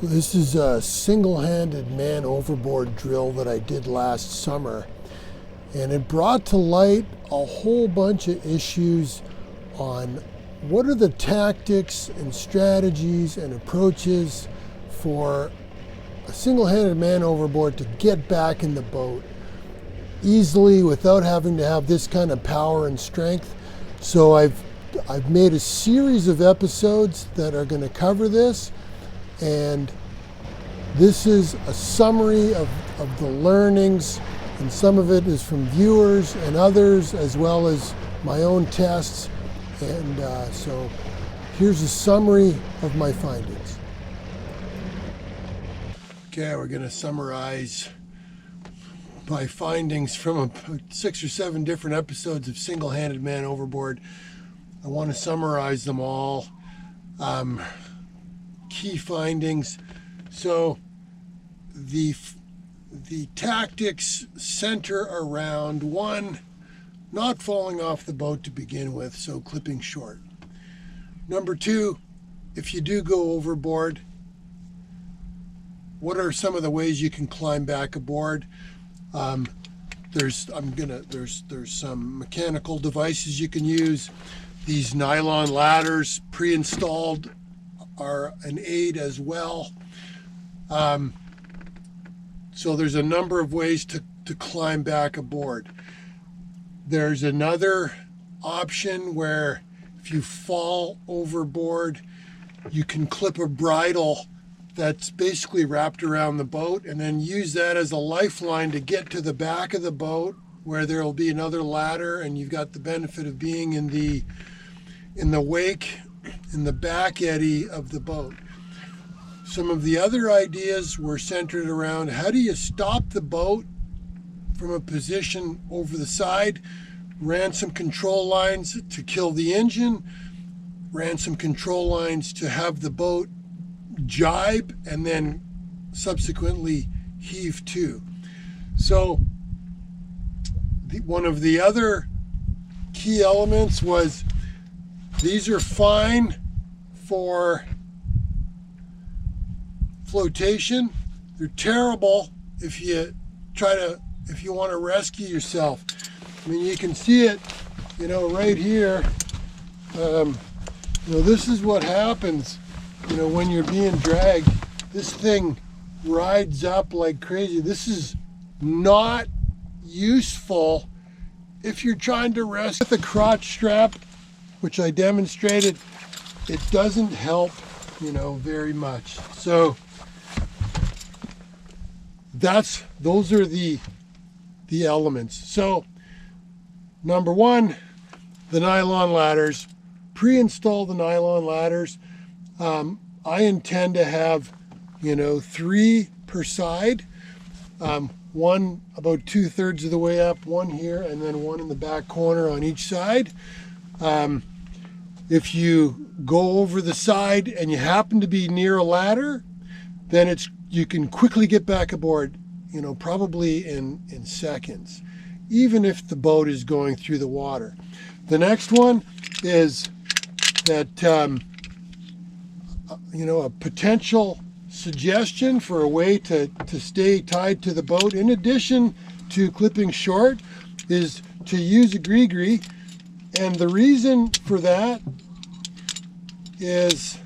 So this is a single-handed man overboard drill that I did last summer, and it brought to light a whole bunch of issues on what are the tactics and strategies and approaches for a single-handed man overboard to get back in the boat easily without having to have this kind of power and strength. So I've made a series of episodes that are going to cover this, and this is a summary of the learnings, and some of it is from viewers and others, as well as my own tests. And so here's a summary of my findings. Okay, we're going to summarize my findings from about 6 or 7 different episodes of Single-Handed Man Overboard. I want to summarize them all. Key findings. So the tactics center around, 1, not falling off the boat to begin with, so clipping short. Number 2, if you do go overboard, what are some of the ways you can climb back aboard? There's some mechanical devices you can use. These nylon ladders pre-installed are an aid as well. So there's a number of ways to climb back aboard. There's another option where if you fall overboard, you can clip a bridle that's basically wrapped around the boat, and then use that as a lifeline to get to the back of the boat where there will be another ladder, and you've got the benefit of being in the wake, in the back eddy of the boat. Some of the other ideas were centered around how do you stop the boat from a position over the side. Ran some control lines to kill the engine, ran some control lines to have the boat jibe and then subsequently heave to. So one of the other key elements was these are fine for flotation. They're terrible if you want to rescue yourself. I mean, you can see it, right here. This is what happens, when you're being dragged. This thing rides up like crazy. This is not useful if you're trying to rescue. With the crotch strap, which I demonstrated, it doesn't help, very much. So those are the elements. So number 1, the nylon ladders. Pre-install the nylon ladders. I intend to have 3 per side, 1 about 2/3 of the way up, 1 here, and then 1 in the back corner on each side. If you go over the side and you happen to be near a ladder, then you can quickly get back aboard, probably in seconds, even if the boat is going through the water. The next one is that a potential suggestion for a way to stay tied to the boat, in addition to clipping short, is to use a gree-gree. And the reason for that is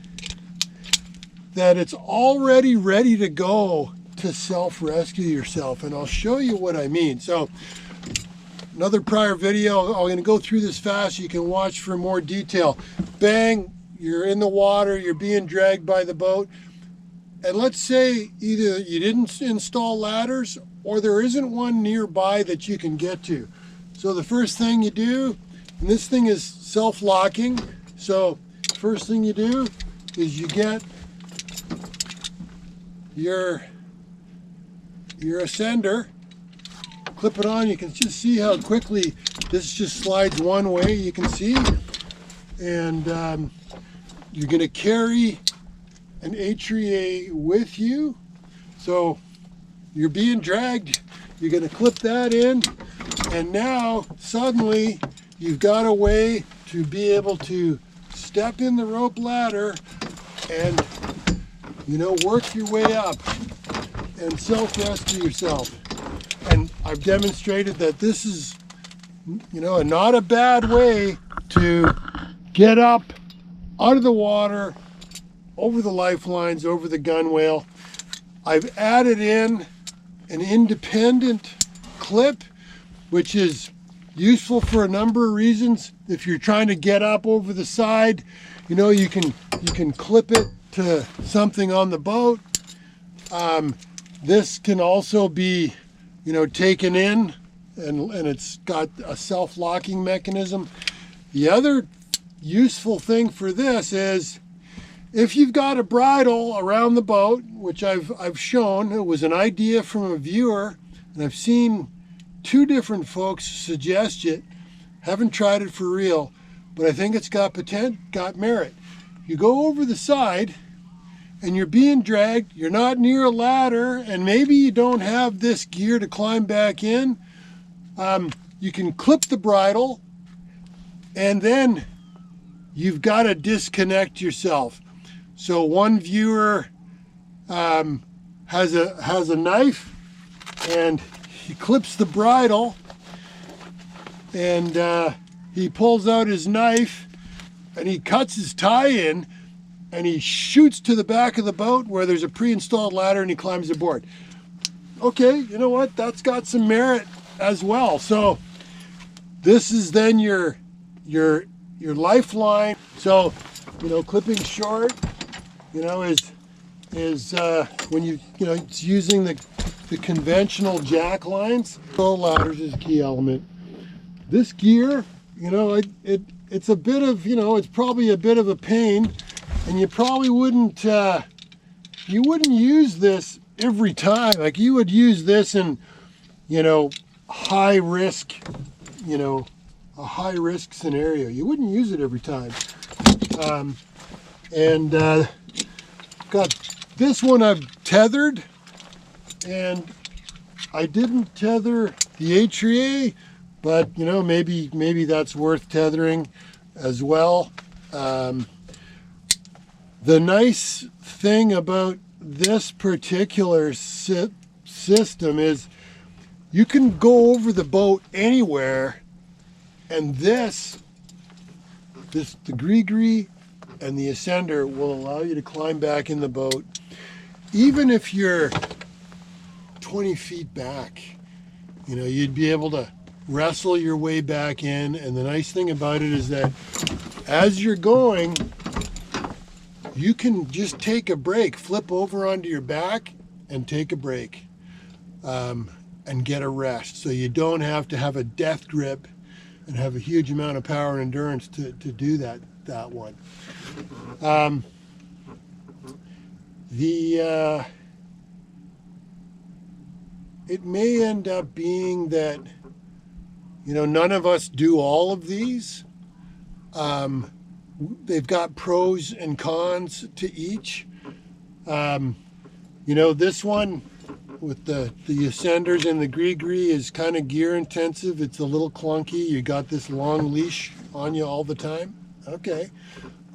that it's already ready to go to self-rescue yourself. And I'll show you what I mean. So another prior video, I'm going to go through this fast. You can watch for more detail. Bang, you're in the water, you're being dragged by the boat. And let's say either you didn't install ladders or there isn't one nearby that you can get to. So the first thing you do, and this thing is self-locking, so first thing you do is you get your ascender, clip it on. You can just see how quickly this just slides one way, you can see. And you're going to carry an HREA with you. So you're being dragged, you're going to clip that in, and now suddenly you've got a way to be able to step in the rope ladder and You know, work your way up and self-rescue yourself. And I've demonstrated that this is, you know, not a bad way to get up out of the water, over the lifelines, over the gunwale. I've added in an independent clip, which is useful for a number of reasons. If you're trying to get up over the side, you know, you can clip it to something on the boat. This can also be, you know, taken in, and it's got a self-locking mechanism. The other useful thing for this is if you've got a bridle around the boat, which I've shown, it was an idea from a viewer, and I've seen 2 different folks suggest it. Haven't tried it for real, but I think it's got merit. You go over the side and you're being dragged, you're not near a ladder, and maybe you don't have this gear to climb back in. You can clip the bridle, and then you've got to disconnect yourself. So one viewer has a knife, and he clips the bridle, and he pulls out his knife and he cuts his tie in, and he shoots to the back of the boat where there's a pre-installed ladder, and he climbs aboard. Okay, you know what? That's got some merit as well. So this is then your lifeline. So, you know, clipping short, you know, is when you know, it's using the conventional jack lines. So ladders is a key element. This gear, you know, it's a bit of, you know, it's probably a bit of a pain, and you probably wouldn't use this every time. Like, you would use this in, you know, high risk, you know, a high risk scenario. You wouldn't use it every time. Got this one I've tethered, and I didn't tether the atria, but you know, maybe that's worth tethering as well. The nice thing about this particular system is you can go over the boat anywhere, and the gree and the ascender will allow you to climb back in the boat, even if you're 20 feet back. You know, you'd be able to wrestle your way back in, and the nice thing about it is that as you're going, you can just take a break, flip over onto your back and take a break, and get a rest. So you don't have to have a death grip and have a huge amount of power and endurance to do that one. It may end up being that, you know, none of us do all of these. They've got pros and cons to each. You know, this one with the ascenders and the gree is kind of gear intensive. It's a little clunky. You got this long leash on you all the time. Okay.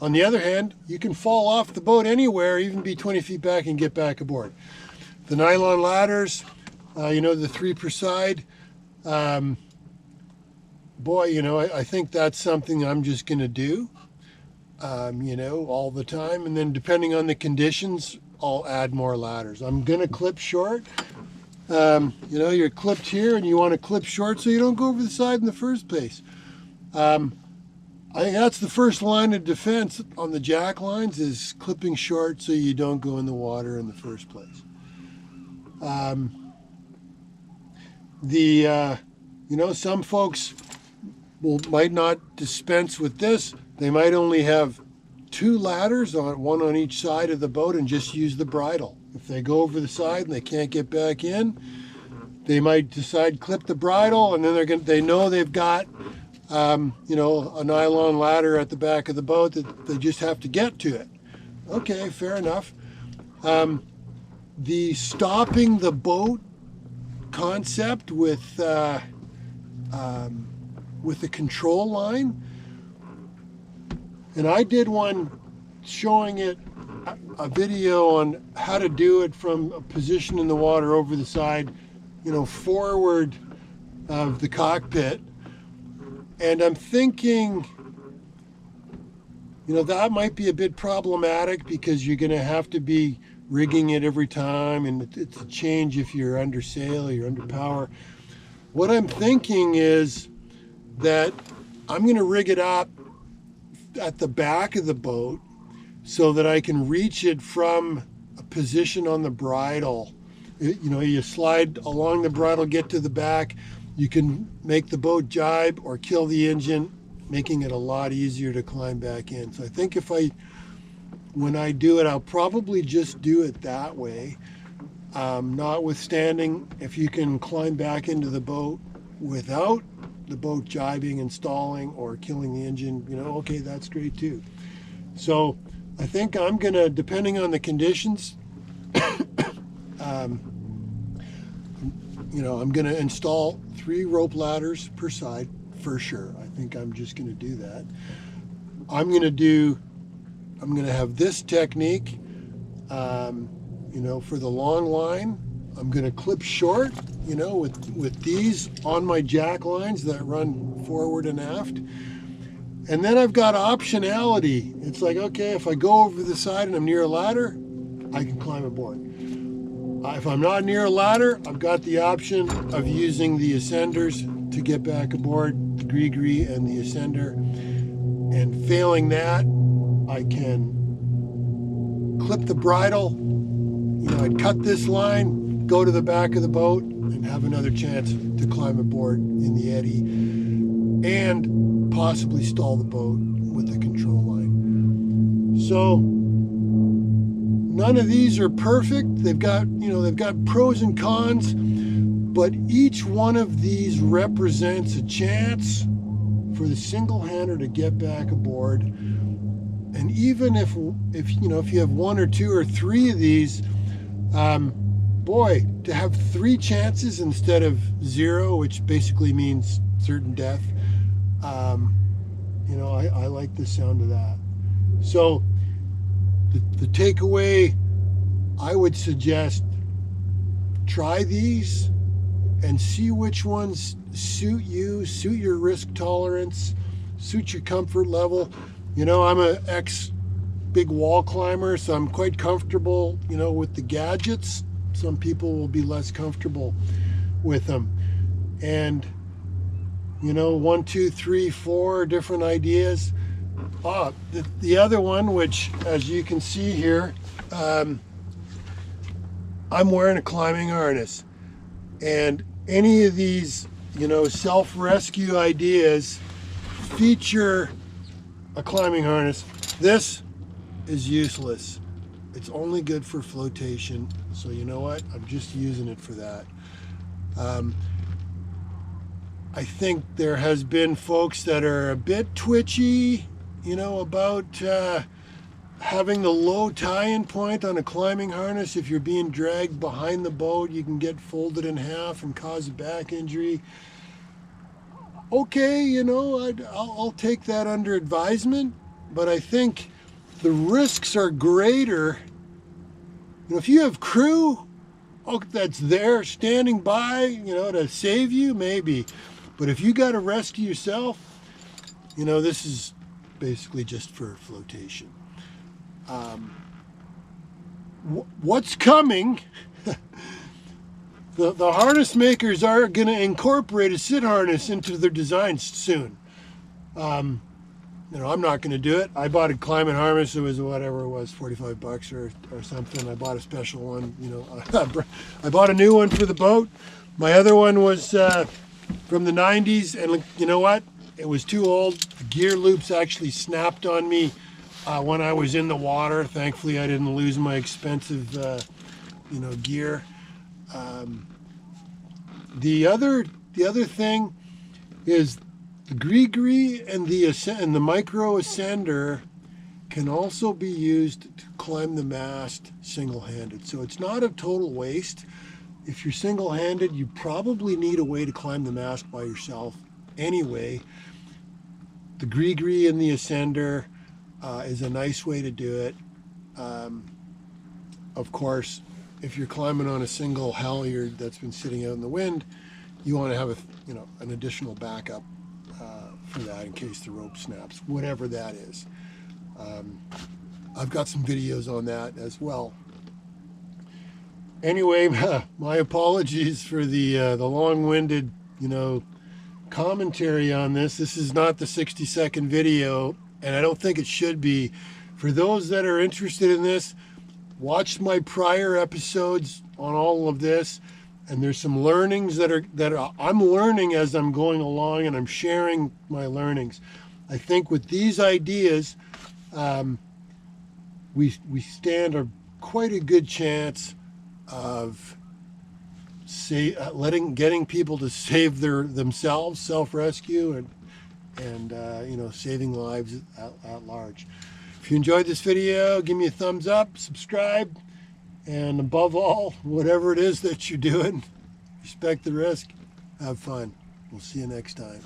On the other hand, you can fall off the boat anywhere, even be 20 feet back and get back aboard. The nylon ladders, you know, the 3 per side. Boy, you know, I think that's something I'm just going to do, you know, all the time. And then depending on the conditions, I'll add more ladders. I'm going to clip short. You know, you're clipped here and you want to clip short so you don't go over the side in the first place. I think that's the first line of defense on the jack lines, is clipping short so you don't go in the water in the first place. You know, some folks might not dispense with this. They might only have 2 ladders, one on each side of the boat, and just use the bridle. If they go over the side and they can't get back in, they might decide clip the bridle, and then they know they've got you know, a nylon ladder at the back of the boat that they just have to get to it. Okay, fair enough. The stopping the boat concept with the control line, and I did one showing it a video on how to do it from a position in the water over the side, forward of the cockpit. And I'm thinking, that might be a bit problematic because you're going to have to be rigging it every time, and it's a change if you're under sail or you're under power. What I'm thinking is that I'm going to rig it up at the back of the boat so that I can reach it from a position on the bridle. You slide along the bridle, get to the back, you can make the boat jibe or kill the engine, making it a lot easier to climb back in. So I think when I do it, I'll probably just do it that way. Notwithstanding, if you can climb back into the boat without the boat jibing and stalling or killing the engine, okay, that's great too. So I think I'm gonna, depending on the conditions, I'm gonna install 3 rope ladders per side for sure. I think I'm just gonna do that. I'm gonna have this technique, for the long line. I'm gonna clip short, with these on my jack lines that run forward and aft. And then I've got optionality. It's like, okay, if I go over the side and I'm near a ladder, I can climb aboard. If I'm not near a ladder, I've got the option of using the ascenders to get back aboard, the gree and the ascender. And failing that, I can clip the bridle. I'd cut this line, go to the back of the boat, and have another chance to climb aboard in the eddy, and possibly stall the boat with the control line. So none of these are perfect. They've got pros and cons, but each one of these represents a chance for the single-hander to get back aboard. And even if you have 1 or 2 or 3 of these, boy, to have 3 chances instead of 0, which basically means certain death, I like the sound of that. So the takeaway, I would suggest try these and see which ones suit you, suit your risk tolerance, suit your comfort level. I'm an ex-big wall climber, so I'm quite comfortable, with the gadgets. Some people will be less comfortable with them. And, 1, 2, 3, 4 different ideas. The other one, which, as you can see here, I'm wearing a climbing harness. And any of these, self-rescue ideas feature a climbing harness. This is useless. It's only good for flotation. So you know what? I'm just using it for that. I think there has been folks that are a bit twitchy, about having the low tie-in point on a climbing harness. If you're being dragged behind the boat, you can get folded in half and cause a back injury. Okay, I'll take that under advisement, but I think the risks are greater. If you have crew that's there standing by, to save you, maybe. But if you got to rescue yourself, this is basically just for flotation. What's coming? The harness makers are going to incorporate a sit harness into their designs soon. I'm not going to do it. I bought a climbing harness. It was whatever it was, $45 or something. I bought a special one. I bought a new one for the boat. My other one was from the 90s, and you know what? It was too old. The gear loops actually snapped on me when I was in the water. Thankfully, I didn't lose my expensive, gear. The other thing is the gree and the micro ascender can also be used to climb the mast single-handed. So it's not a total waste. If you're single-handed, you probably need a way to climb the mast by yourself anyway. The gree and the ascender is a nice way to do it. Of course, if you're climbing on a single halyard that's been sitting out in the wind, you want to have an additional backup for that in case the rope snaps, whatever that is. I've got some videos on that as well. Anyway, my apologies for the long-winded, commentary on this. This is not the 60-second video, and I don't think it should be. For those that are interested in this, watch my prior episodes on all of this, and there's some learnings that I'm learning as I'm going along, and I'm sharing my learnings. I think with these ideas, we stand quite a good chance of getting people to save themselves, self-rescue, and saving lives at large. If you enjoyed this video, give me a thumbs up, subscribe, and above all, whatever it is that you're doing, respect the risk, have fun. We'll see you next time.